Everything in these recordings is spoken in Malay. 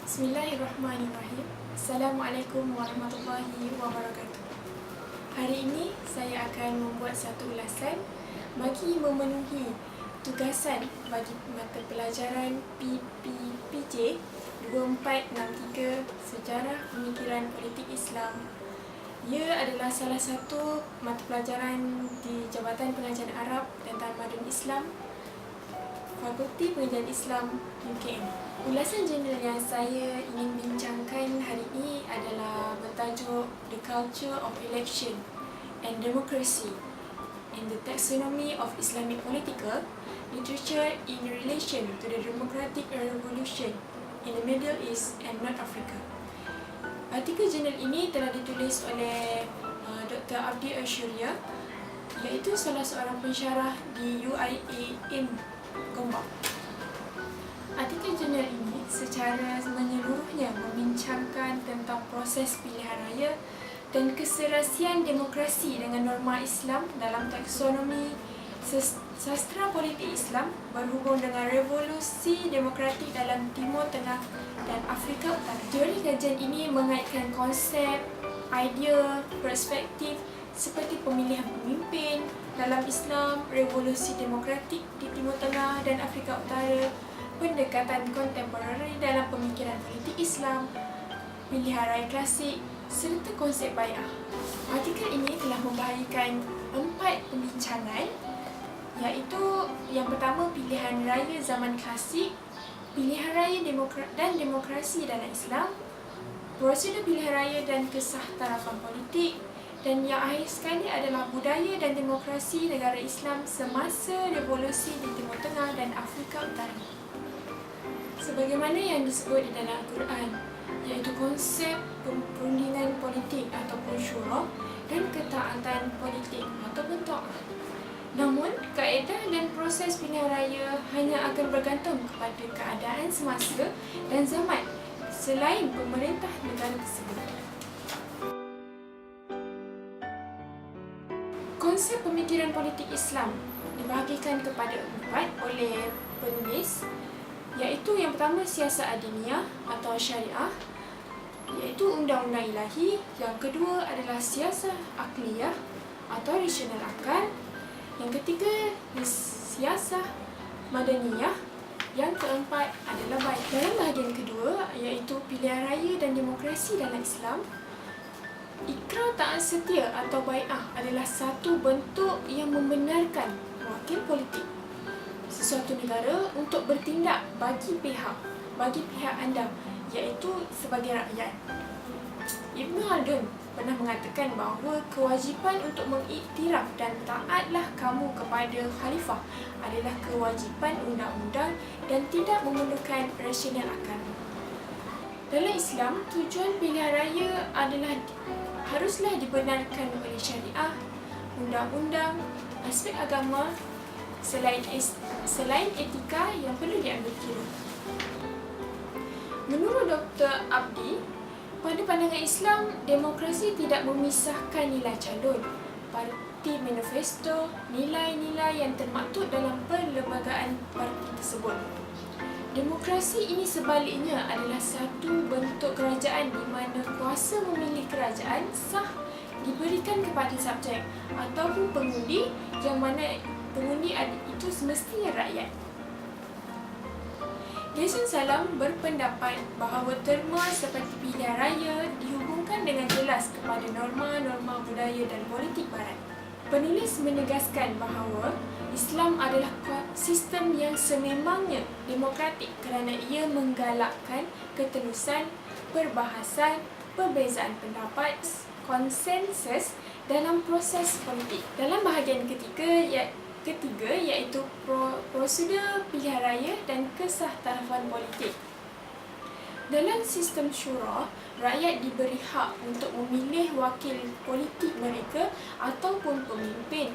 Bismillahirrahmanirrahim. Assalamualaikum warahmatullahi wabarakatuh. Hari ini saya akan membuat satu ulasan bagi memenuhi tugasan bagi mata pelajaran PPPJ 2463 Sejarah Pemikiran Politik Islam. Ia adalah salah satu mata pelajaran di Jabatan Pengajian Arab dan Tamadun Islam, Fakulti Pengajian Islam UKM. Ulasan jurnal yang saya ingin bincangkan hari ini adalah bertajuk The Culture of Election and Democracy in the Taxonomy of Islamic Political Literature in Relation to the Democratic Revolution in the Middle East and North Africa. Artikel jurnal ini telah ditulis oleh Dr. Abdi Asyuria, iaitu salah seorang pensyarah di UIAM Gombak. Artikel jurnal ini secara menyeluruhnya membincangkan tentang proses pilihan raya dan keserasian demokrasi dengan norma Islam dalam taksonomi sastra politik Islam berhubung dengan revolusi demokratik dalam Timur Tengah dan Afrika Utara. Teori kajian ini mengaitkan konsep, idea, perspektif seperti pemilihan pemimpin dalam Islam, revolusi demokratik di Timur Tengah dan Afrika Utara, pendekatan kontemporari dalam pemikiran politik Islam, pilihan raya klasik serta konsep bai'ah. Artikel ini telah membahagikan 4 pembincangan, iaitu yang pertama pilihan raya zaman klasik, pilihan raya dan demokrasi dalam Islam, prosedur pilihan raya dan kesah tarafan politik, dan yang akhir sekali adalah budaya dan demokrasi negara Islam semasa revolusi di Timur Tengah dan Afrika Utara. Sebagaimana yang disebut di dalam Al-Quran, iaitu konsep perundingan politik ataupun syura dan ketaatan politik ataupun ta'ah. Namun, kaedah dan proses pilihan raya hanya akan bergantung kepada keadaan semasa dan zaman selain pemerintah negara tersebut. Konsep pemikiran politik Islam dibahagikan kepada 4 oleh penulis, iaitu yang pertama siasat adiniyah atau syariah, iaitu undang-undang ilahi. Yang kedua adalah siasat akliyah atau rasional akal. Yang ketiga siasat madaniyah. Yang keempat adalah bai'ah. Dalam bahagian kedua, iaitu pilihan raya dan demokrasi dalam Islam, ikrar taat setia atau bai'ah adalah satu bentuk yang membenarkan wakil politik sesuatu negara untuk bertindak bagi pihak anda, iaitu sebagai rakyat. Ibn Khaldun pernah mengatakan bahawa kewajipan untuk mengiktiraf dan taatlah kamu kepada khalifah adalah kewajipan undang-undang dan tidak memerlukan rasional akal. Dalam Islam, tujuan pilihan raya haruslah dibenarkan oleh syariah, undang-undang, aspek agama, selain etika yang perlu diambil kira. Menurut Dr. Abdi, pada pandangan Islam, demokrasi tidak memisahkan nilai calon, parti manifesto, nilai-nilai yang termaktub dalam perlembagaan parti tersebut. Demokrasi ini sebaliknya adalah satu bentuk kerajaan di mana kuasa memilih kerajaan sah diberikan kepada subjek ataupun pengundi, yang mana pengundi itu semestinya rakyat. Jason Salam berpendapat bahawa terma seperti pilihan raya dihubungkan dengan jelas kepada norma-norma budaya dan politik barat. Penulis menegaskan bahawa Islam adalah sistem yang sememangnya demokratik kerana ia menggalakkan ketelusan, perbahasan, perbezaan pendapat, konsensus dalam proses politik. Dalam bahagian ketiga, iaitu prosedur pilihan raya dan kesah tarafan politik. Dalam sistem syura, rakyat diberi hak untuk memilih wakil politik mereka ataupun pemimpin.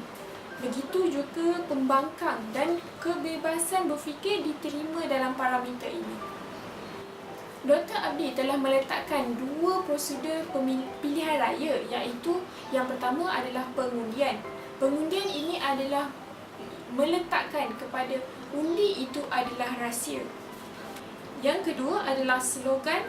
Begitu juga pembangkang dan kebebasan berfikir diterima dalam parameter ini. Dr. Abdi telah meletakkan 2 prosedur pilihan raya, iaitu yang pertama adalah pengundian. Pengundian ini adalah meletakkan kepada undi itu adalah rahsia. Yang kedua adalah slogan,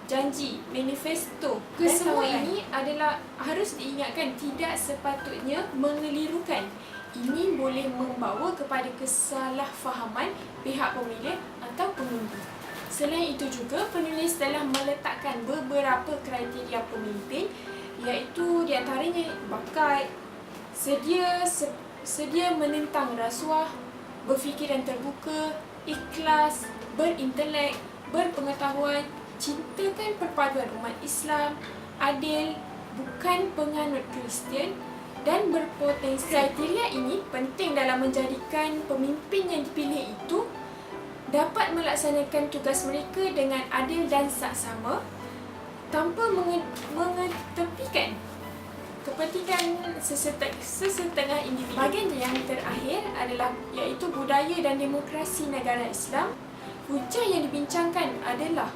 janji, manifesto. Kesemua ini adalah harus diingatkan tidak sepatutnya mengelirukan. Ini boleh membawa kepada kesalahfahaman pihak pemilih atau pengundi. Selain itu juga, penulis telah meletakkan beberapa kriteria pemimpin, iaitu di antaranya bakat, sedia menentang rasuah, berfikiran terbuka, ikhlas, berintelek, berpengetahuan, cintakan perpaduan umat Islam, adil, bukan penganut Kristian dan berpotensi. Kriteria ini penting dalam menjadikan pemimpin yang dipilih itu dapat melaksanakan tugas mereka dengan adil dan saksama tanpa mengetepikan kepentingan sesetengah individu. Bahagian yang terakhir adalah iaitu budaya dan demokrasi negara Islam. Hujah yang dibincangkan adalah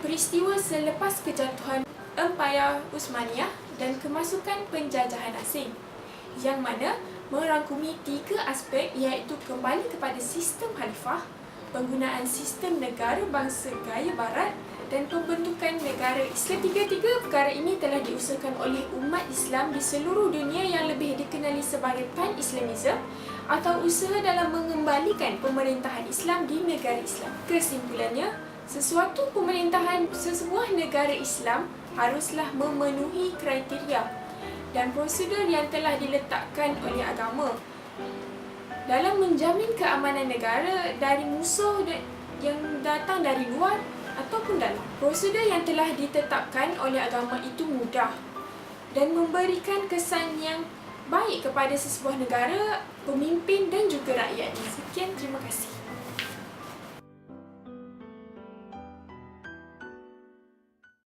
peristiwa selepas kejatuhan Empayar Uthmaniyah dan kemasukan penjajahan asing, yang mana merangkumi 3 aspek, iaitu kembali kepada sistem khalifah, penggunaan sistem negara bangsa gaya barat dan pembentukan negara Islam. Ketiga-tiga perkara ini telah diusahakan oleh umat Islam di seluruh dunia yang lebih dikenali sebagai Pan-Islamism atau usaha dalam mengembalikan pemerintahan Islam di negara Islam. Kesimpulannya, sebuah negara Islam haruslah memenuhi kriteria dan prosedur yang telah diletakkan oleh agama dalam menjamin keamanan negara dari musuh yang datang dari luar ataupun dalam. Prosedur yang telah ditetapkan oleh agama itu mudah dan memberikan kesan yang baik kepada sesebuah negara, pemimpin dan juga rakyatnya.